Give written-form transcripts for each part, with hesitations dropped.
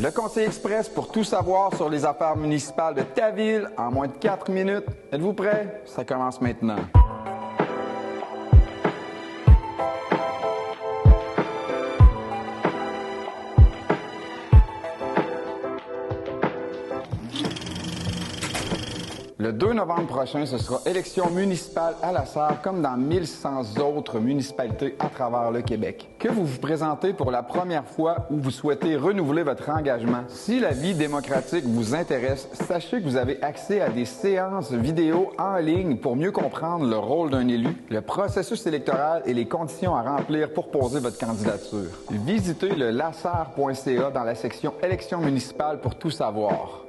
Le Conseil Express pour tout savoir sur les affaires municipales de ta ville en moins de 4 minutes. Êtes-vous prêts? Ça commence maintenant. Le 2 novembre prochain, ce sera élection municipale à la Sarre, comme dans 1100 autres municipalités à travers le Québec. Que vous vous présentez pour la première fois ou vous souhaitez renouveler votre engagement, si la vie démocratique vous intéresse, sachez que vous avez accès à des séances vidéo en ligne pour mieux comprendre le rôle d'un élu, le processus électoral et les conditions à remplir pour poser votre candidature. Visitez le lasarre.ca dans la section élections municipales pour tout savoir.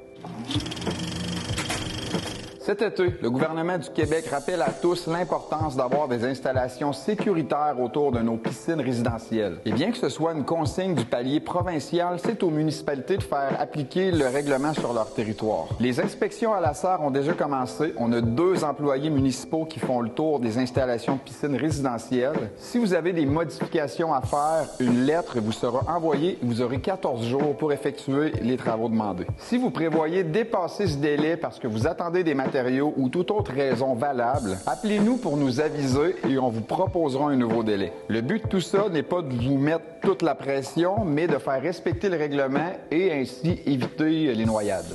Cet été, le gouvernement du Québec rappelle à tous l'importance d'avoir des installations sécuritaires autour de nos piscines résidentielles. Et bien que ce soit une consigne du palier provincial, c'est aux municipalités de faire appliquer le règlement sur leur territoire. Les inspections à la Sarre ont déjà commencé. On a 2 employés municipaux qui font le tour des installations de piscines résidentielles. Si vous avez des modifications à faire, une lettre vous sera envoyée et vous aurez 14 jours pour effectuer les travaux demandés. Si vous prévoyez dépasser ce délai parce que vous attendez des matériaux ou toute autre raison valable, appelez-nous pour nous aviser et on vous proposera un nouveau délai. Le but de tout ça n'est pas de vous mettre toute la pression, mais de faire respecter le règlement et ainsi éviter les noyades.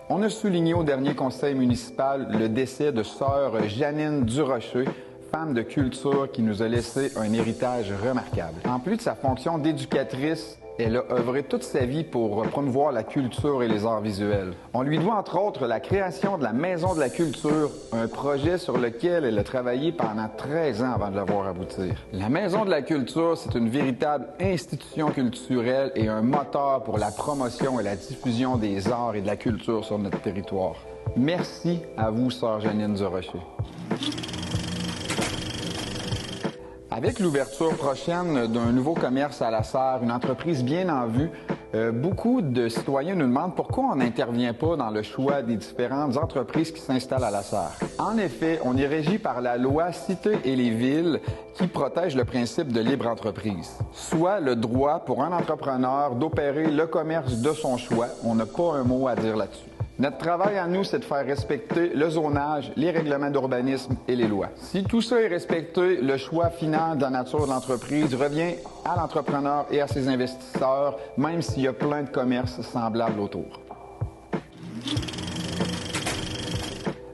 On a souligné au dernier conseil municipal le décès de sœur Janine Durocher, femme de culture qui nous a laissé un héritage remarquable. En plus de sa fonction d'éducatrice, elle a œuvré toute sa vie pour promouvoir la culture et les arts visuels. On lui doit entre autres la création de la Maison de la Culture, un projet sur lequel elle a travaillé pendant 13 ans avant de le voir aboutir. La Maison de la Culture, c'est une véritable institution culturelle et un moteur pour la promotion et la diffusion des arts et de la culture sur notre territoire. Merci à vous, sœur Janine Durocher. Avec l'ouverture prochaine d'un nouveau commerce à la Sarre, une entreprise bien en vue, beaucoup de citoyens nous demandent pourquoi on n'intervient pas dans le choix des différentes entreprises qui s'installent à la Sarre. En effet, on est régi par la loi Cité et les villes qui protège le principe de libre entreprise, soit le droit pour un entrepreneur d'opérer le commerce de son choix. On n'a pas un mot à dire là-dessus. Notre travail à nous, c'est de faire respecter le zonage, les règlements d'urbanisme et les lois. Si tout ça est respecté, le choix final de la nature de l'entreprise revient à l'entrepreneur et à ses investisseurs, même s'il y a plein de commerces semblables autour.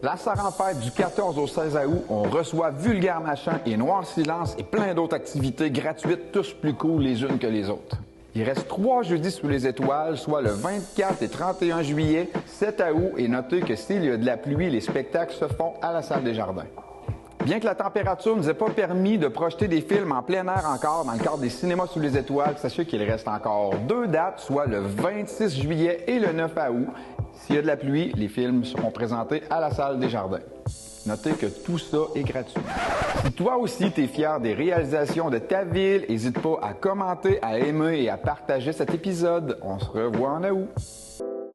La Sarre en fête du 14 au 16 août, on reçoit Vulgaire Machin et Noir Silence et plein d'autres activités gratuites, tous plus cool les unes que les autres. Il reste 3 jeudis sous les étoiles, soit le 24 et 31 juillet, 7 août, et notez que s'il y a de la pluie, les spectacles se font à la salle des Jardins. Bien que la température ne nous ait pas permis de projeter des films en plein air encore dans le cadre des cinémas sous les étoiles, sachez qu'il reste encore 2 dates, soit le 26 juillet et le 9 août. S'il y a de la pluie, les films seront présentés à la salle des Jardins. Notez que tout ça est gratuit. Si toi aussi t'es fier des réalisations de ta ville, n'hésite pas à commenter, à aimer et à partager cet épisode. On se revoit en août.